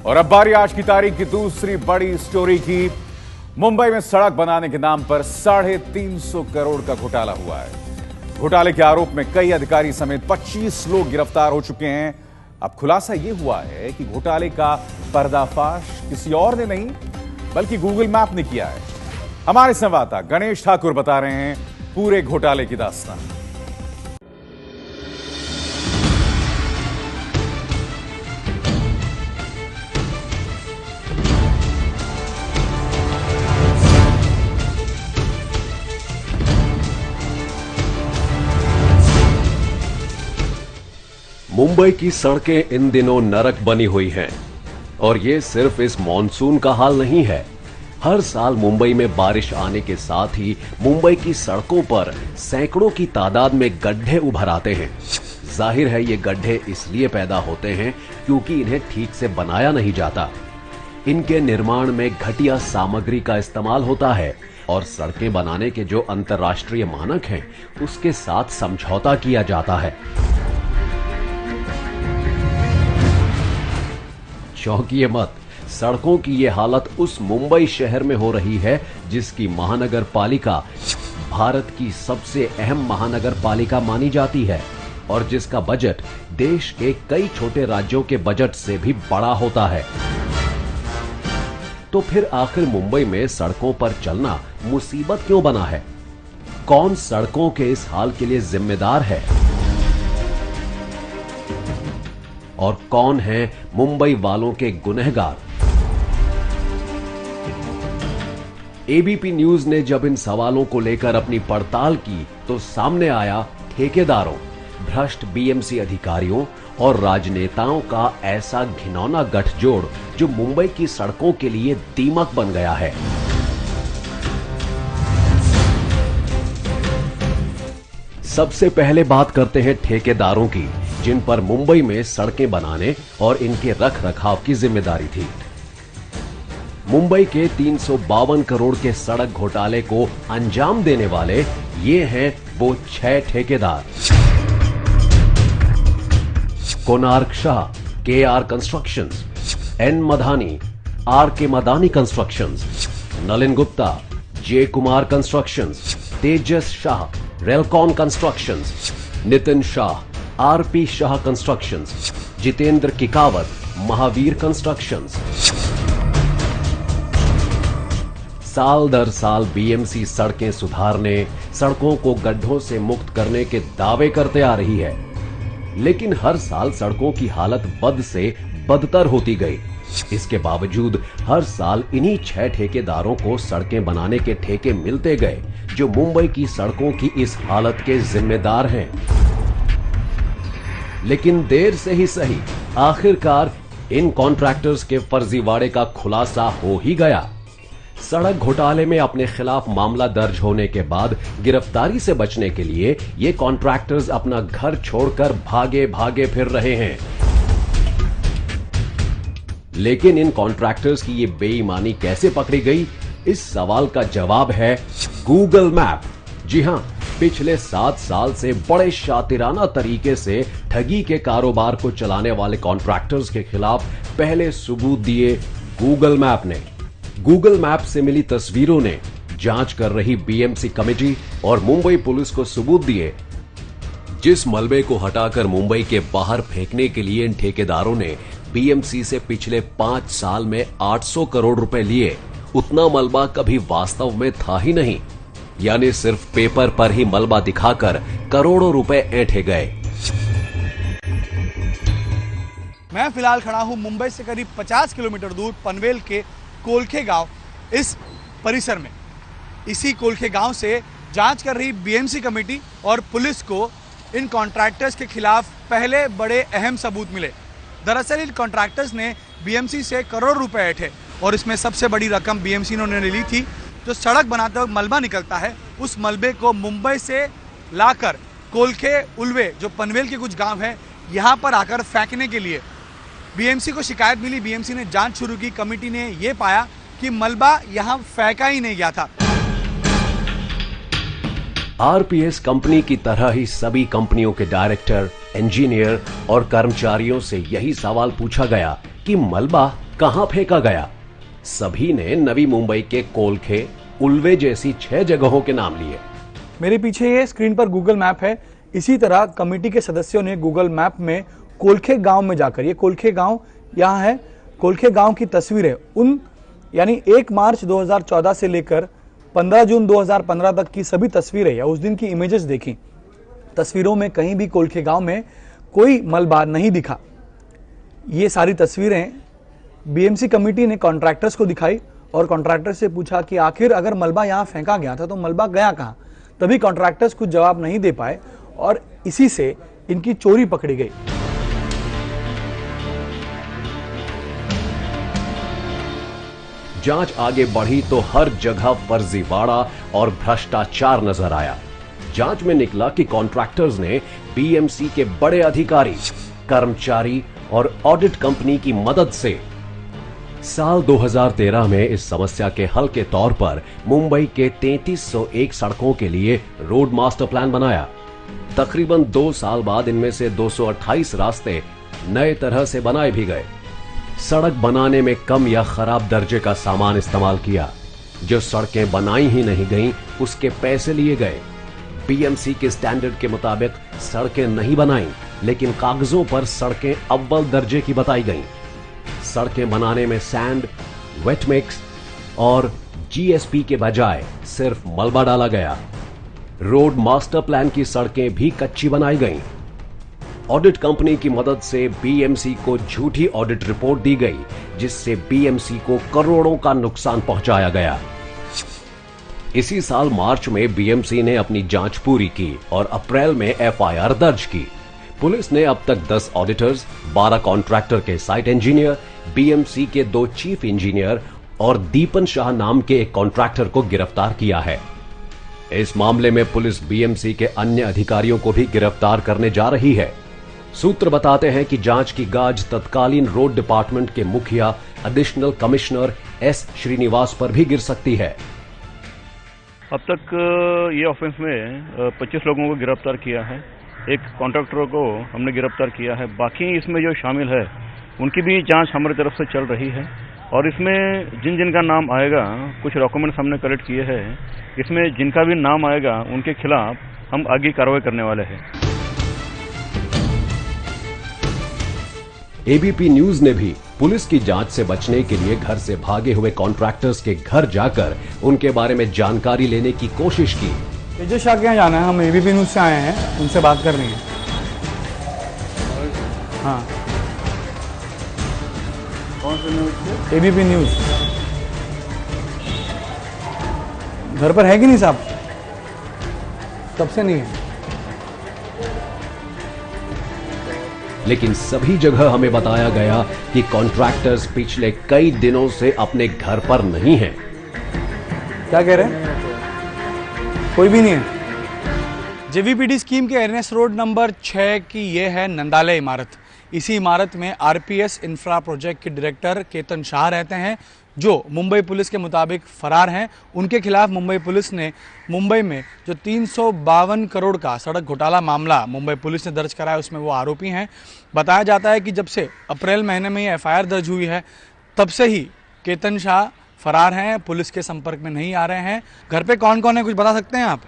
और अब बारी आज की तारीख की दूसरी बड़ी स्टोरी की। मुंबई में सड़क बनाने के नाम पर 350 करोड़ का घोटाला हुआ है। घोटाले के आरोप में कई अधिकारी समेत 25 लोग गिरफ्तार हो चुके हैं। अब खुलासा यह हुआ है कि घोटाले का पर्दाफाश किसी और ने नहीं बल्कि गूगल मैप ने किया है। हमारे संवाददाता गणेश ठाकुर बता रहे हैं पूरे घोटाले की दास्तान। मुंबई की सड़कें इन दिनों नरक बनी हुई हैं और ये सिर्फ इस मॉनसून का हाल नहीं है। हर साल मुंबई में बारिश आने के साथ ही मुंबई की सड़कों पर सैकड़ों की तादाद में गड्ढे उभर आते हैं। जाहिर है ये गड्ढे इसलिए पैदा होते हैं क्योंकि इन्हें ठीक से बनाया नहीं जाता। इनके निर्माण में घटिया सामग्री का इस्तेमाल होता है और सड़कें बनाने के जो अंतर्राष्ट्रीय मानक हैं उसके साथ समझौता किया जाता है। चौंकिए मत, सड़कों की ये हालत उस मुंबई शहर में हो रही है जिसकी महानगर पालिका भारत की सबसे अहम महानगर पालिका मानी जाती है और जिसका बजट देश के कई छोटे राज्यों के बजट से भी बड़ा होता है। तो फिर आखिर मुंबई में सड़कों पर चलना मुसीबत क्यों बना है? कौन सड़कों के इस हाल के लिए जिम्मेदार है और कौन है मुंबई वालों के गुनहगार? एबीपी न्यूज ने जब इन सवालों को लेकर अपनी पड़ताल की तो सामने आया ठेकेदारों, भ्रष्ट बीएमसी अधिकारियों और राजनेताओं का ऐसा घिनौना गठजोड़ जो मुंबई की सड़कों के लिए दीमक बन गया है। सबसे पहले बात करते हैं ठेकेदारों की, जिन पर मुंबई में सड़कें बनाने और इनके रख रखाव की जिम्मेदारी थी। मुंबई के 352 करोड़ के सड़क घोटाले को अंजाम देने वाले ये हैं वो 6 ठेकेदार। Konark Shah, KR constructions, N Madhani, R K Madani constructions, Nalin Gupta, J Kumar constructions, Tejas Shah, Railcon constructions, Nitin Shah, RP Shah constructions, Jitendra Kikawat, Mahavir constructions. साल दर साल बीएमसी सड़कें सुधारने, सड़कों को गड्ढों से मुक्त करने के दावे करते आ रही है, लेकिन हर साल सड़कों की हालत बद से बदतर होती गई। इसके बावजूद हर साल इन्हीं 6 ठेकेदारों को सड़कें बनाने के ठेके मिलते गए जो मुंबई की सड़कों की इस हालत के जिम्मेदार हैं। लेकिन देर से ही सही, आखिरकार इन कॉन्ट्रैक्टर्स के फर्जीवाड़े का खुलासा हो ही गया। सड़क घोटाले में अपने खिलाफ मामला दर्ज होने के बाद गिरफ्तारी से बचने के लिए ये कॉन्ट्रैक्टर्स अपना घर छोड़कर भागे भागे फिर रहे हैं। लेकिन इन कॉन्ट्रैक्टर्स की ये बेईमानी कैसे पकड़ी गई? इस सवाल का जवाब है गूगल मैप। जी हां, पिछले 7 साल से बड़े शातिराना तरीके से ठगी के कारोबार को चलाने वाले कॉन्ट्रैक्टर्स के खिलाफ पहले सबूत दिए गूगल मैप ने। गूगल मैप से मिली तस्वीरों ने जांच कर रही बीएमसी कमेटी और मुंबई पुलिस को सबूत दिए। जिस मलबे को हटाकर मुंबई के बाहर फेंकने के लिए इन ठेकेदारों ने बीएमसी से पिछले 5 साल में 800 करोड़ रुपए लिए, उतना मलबा कभी वास्तव में था ही नहीं। यानी सिर्फ पेपर पर ही मलबा दिखाकर करोड़ों रुपए ऐंठे गए। मैं फिलहाल खड़ा हूं मुंबई से करीब 50 किलोमीटर दूर पनवेल के कोलखे गांव इस परिसर में। इसी कोलखे गांव से जांच कर रही बीएमसी कमेटी और पुलिस को इन कॉन्ट्रैक्टर्स के खिलाफ पहले बड़े अहम सबूत मिले। दरअसल इन कॉन्ट्रैक्टर्स ने बीएमसी से करोड़ रुपए ऐंठे और इसमें सबसे बड़ी रकम बीएमसी ने ली थी। जो सड़क बनाते वक्त मलबा निकलता है, उस मलबे को मुंबई से लाकर कोलखे, उल्वे, जो पनवेल के कुछ गांव हैं, यहां पर आकर फेंकने के लिए बीएमसी को शिकायत मिली। बीएमसी ने जांच शुरू की। कमेटी ने यह पाया कि मलबा यहां फेंका ही नहीं गया था। आरपीएस कंपनी की तरह ही सभी कंपनियों के डायरेक्टर, इंजीनियर और कर्मचारियों से यही सवाल पूछा गया कि मलबा कहां फेंका गया? सभी ने नवी मुंबई के कोलखे, उल्वे जैसी 6 जगहों के नाम लिए। मेरे पीछे ये स्क्रीन पर गूगल मैप है। इसी तरह कमेटी के सदस्यों ने गूगल मैप में कोलखे गांव में जाकर, ये कोलखे गांव यहाँ है, कोलखे गांव की तस्वीरें उन यानी 1 मार्च 2014 से लेकर 15 जून 2015 तक की सभी तस्वीरें या उस दिन की इमेजेस देखी। तस्वीरों में कहीं भी कोलखे गांव में कोई मलबा नहीं दिखा। ये सारी तस्वीरें बीएमसी कमेटी ने कॉन्ट्रैक्टर्स को दिखाई और कॉन्ट्रैक्टर से पूछा कि आखिर अगर मलबा यहाँ फेंका गया था तो मलबा गया कहाँ? तभी कॉन्ट्रैक्टर्स कुछ जवाब नहीं दे पाए और इसी से इनकी चोरी पकड़ी गई। जांच आगे बढ़ी तो हर जगह फर्जीवाड़ा और भ्रष्टाचार नजर आया। जांच में निकला कि कॉन्ट्रैक्टर्स ने बीएमसी के बड़े अधिकारी, कर्मचारी और ऑडिट कंपनी की मदद से साल 2013 में इस समस्या के हल के तौर पर मुंबई के 3301 सड़कों के लिए रोड मास्टर प्लान बनाया। तकरीबन 2 साल बाद इनमें से 228 रास्ते नए तरह से बनाए भी गए। सड़क बनाने में कम या खराब दर्जे का सामान इस्तेमाल किया। जो सड़कें बनाई ही नहीं गईं, उसके पैसे लिए गए। बीएमसी के स्टैंडर्ड के मुताबिक सड़कें नहीं बनाई, लेकिन कागजों पर सड़कें अव्वल दर्जे की बताई गईं। सड़कें बनाने में सैंड, वेट मिक्स और जीएसपी के बजाय सिर्फ मलबा डाला गया। रोड मास्टर प्लान की सड़कें भी कच्ची बनाई गईं। ऑडिट कंपनी की मदद से बीएमसी को झूठी ऑडिट रिपोर्ट दी गई, जिससे बीएमसी को करोड़ों का नुकसान पहुंचाया गया। इसी साल मार्च में बीएमसी ने अपनी जांच पूरी की और अप्रैल में एफआईआर दर्ज की। पुलिस ने अब तक 10 ऑडिटर्स, 12 कॉन्ट्रैक्टर के साइट इंजीनियर, बीएमसी के 2 चीफ इंजीनियर और दीपन शाह नाम के एक कॉन्ट्रैक्टर को गिरफ्तार किया है। इस मामले में पुलिस बीएमसी के अन्य अधिकारियों को भी गिरफ्तार करने जा रही है। सूत्र बताते हैं कि जांच की गाज तत्कालीन रोड डिपार्टमेंट के मुखिया एडिशनल कमिश्नर एस श्रीनिवास पर भी गिर सकती है। अब तक ये ऑफेंस में 25 लोगों को गिरफ्तार किया है। एक कॉन्ट्रैक्टर को हमने गिरफ्तार किया है। बाकी इसमें जो शामिल है उनकी भी जांच हमारी तरफ से चल रही है और इसमें जिन जिन का नाम आएगा, कुछ डॉक्यूमेंट्स हमने कलेक्ट किए हैं, इसमें जिनका भी नाम आएगा उनके खिलाफ हम आगे कार्रवाई करने वाले हैं। एबीपी न्यूज ने भी पुलिस की जांच से बचने के लिए घर से भागे हुए कॉन्ट्रैक्टर्स के घर जाकर उनके बारे में जानकारी लेने की कोशिश की। तेजस शाह के यहाँ जाना है, हम एबीपी न्यूज से आए हैं, उनसे बात कर रही हैं। हाँ, कौन से न्यूज? ABP news. घर पर है कि नहीं साहब? तब से नहीं है। लेकिन सभी जगह हमें बताया गया कि कॉन्ट्रैक्टर्स पिछले कई दिनों से अपने घर पर नहीं हैं। क्या कह रहे हैं? कोई भी नहीं है। जेवीपीडी स्कीम के एनएस रोड नंबर 6 की ये है नंदालय इमारत। इसी इमारत में आरपीएस इंफ्रा प्रोजेक्ट के डायरेक्टर केतन शाह रहते हैं, जो मुंबई पुलिस के मुताबिक फरार हैं। उनके खिलाफ मुंबई पुलिस ने मुंबई में जो 352 करोड़ का सड़क घोटाला मामला मुंबई पुलिस ने दर्ज कराया, उसमें वो आरोपी हैं। बताया जाता है कि जब से अप्रैल महीने में ये एफआईआर दर्ज हुई है, तब से ही केतन शाह फरार हैं, पुलिस के संपर्क में नहीं आ रहे हैं। घर पे कौन कौन है, कुछ बता सकते हैं आप?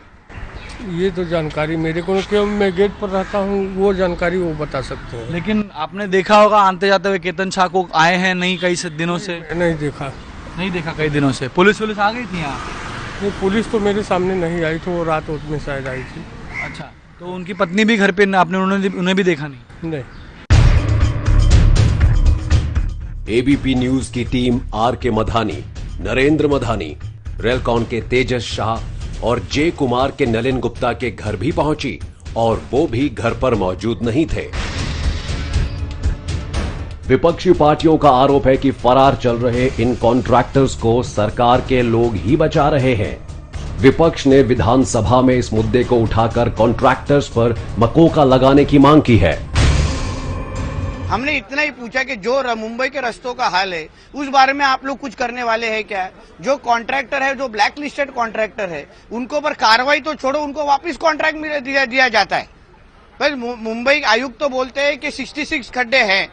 ये तो जानकारी मेरे को, क्यों मैं गेट पर रहता हूँ, वो जानकारी वो बता सकते हैं। लेकिन आपने देखा होगा आते जाते हुए केतन शाह को, आए हैं नहीं कई दिनों से? नहीं देखा। नहीं देखा कई दिनों से। पुलिस आ गई थी यहाँ? नहीं, पुलिस तो मेरे सामने नहीं आई थी, वो रात में शायद आई थी। अच्छा, तो उनकी पत्नी भी घर पे, आपने उन्हें भी देखा नहीं? नहीं। एबीपी न्यूज की टीम आर के मधानी, नरेंद्र मधानी, रेलकॉन के तेजस शाह और जे कुमार के नलिन गुप्ता के घर भी पहुंची और वो भी घर पर मौजूद नहीं थे। विपक्षी पार्टियों का आरोप है कि फरार चल रहे इन कॉन्ट्रैक्टर्स को सरकार के लोग ही बचा रहे हैं। विपक्ष ने विधानसभा में इस मुद्दे को उठाकर कॉन्ट्रैक्टर्स पर मकोका लगाने की मांग की है। हमने इतना ही पूछा कि जो मुंबई के रास्तों का हाल है उस बारे में आप लोग कुछ करने वाले हैं क्या? जो कॉन्ट्रैक्टर है, जो ब्लैक लिस्टेड कॉन्ट्रैक्टर है, उनको ऊपर कार्रवाई तो छोड़ो, उनको वापस कॉन्ट्रैक्ट दिया जाता है। बस मुंबई आयुक्त तो बोलते हैं कि 66 खड्डे हैं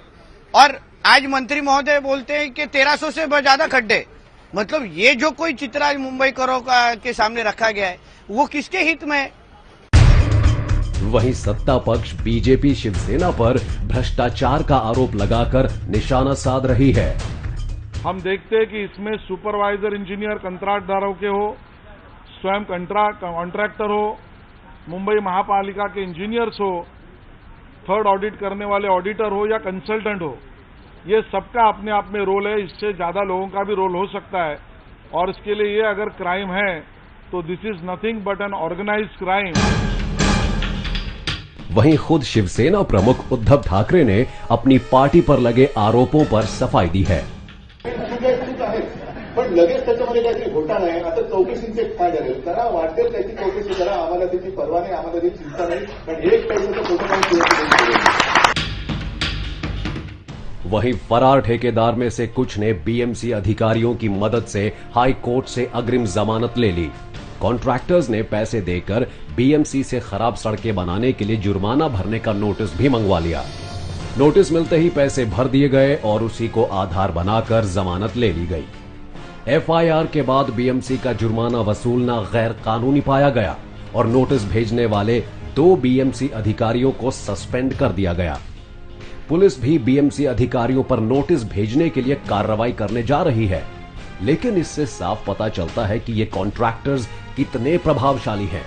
और आज मंत्री महोदय बोलते हैं कि 1300 से ज्यादा खड्डे। मतलब ये जो कोई चित्र आज मुंबई करो के सामने रखा गया है वो किसके हित में है? वहीं सत्ता पक्ष बीजेपी शिवसेना पर भ्रष्टाचार का आरोप लगाकर निशाना साध रही है। हम देखते हैं कि इसमें सुपरवाइजर इंजीनियर कंट्राक्टदारों के हो, स्वयं कॉन्ट्रैक्टर हो, मुंबई महापालिका के इंजीनियर्स हो, थर्ड ऑडिट करने वाले ऑडिटर हो या कंसल्टेंट हो, ये सबका अपने आप में रोल है। इससे ज्यादा लोगों का भी रोल हो सकता है और इसके लिए ये अगर क्राइम है तो this is nothing but an organised crime. वहीं खुद शिवसेना प्रमुख उद्धव ठाकरे ने अपनी पार्टी पर लगे आरोपों पर सफाई दी है। पण लगेच त्याच्यामध्ये काहीतरी घोटाळा आहे, आता चौकशींचे काय झाले करा, वाटेल त्याची चौकशी करा, आम्हाला त्याची परवा नाही, आम्हाला त्याची चिंता नाही, पण एक पैशाचं फोटो नाही। वहीं फरार ठेकेदार में से कुछ ने बीएमसी अधिकारियों की मदद से हाई कोर्ट से अग्रिम जमानत ले ली। कॉन्ट्रैक्टर्स ने पैसे देकर बीएमसी से खराब सड़कें बनाने के लिए जुर्माना भरने का नोटिस भी मंगवा लिया। नोटिस मिलते ही पैसे भर दिए गए और उसी को आधार बनाकर जमानत ले ली गई। एफआईआर के बाद बीएमसी का जुर्माना वसूलना गैर कानूनी पाया गया और नोटिस भेजने वाले 2 बीएमसी अधिकारियों को सस्पेंड कर दिया गया। पुलिस भी बीएमसी अधिकारियों पर नोटिस भेजने के लिए कार्रवाई करने जा रही है, लेकिन इससे साफ पता चलता है कि ये कॉन्ट्रैक्टर्स कितने प्रभावशाली हैं।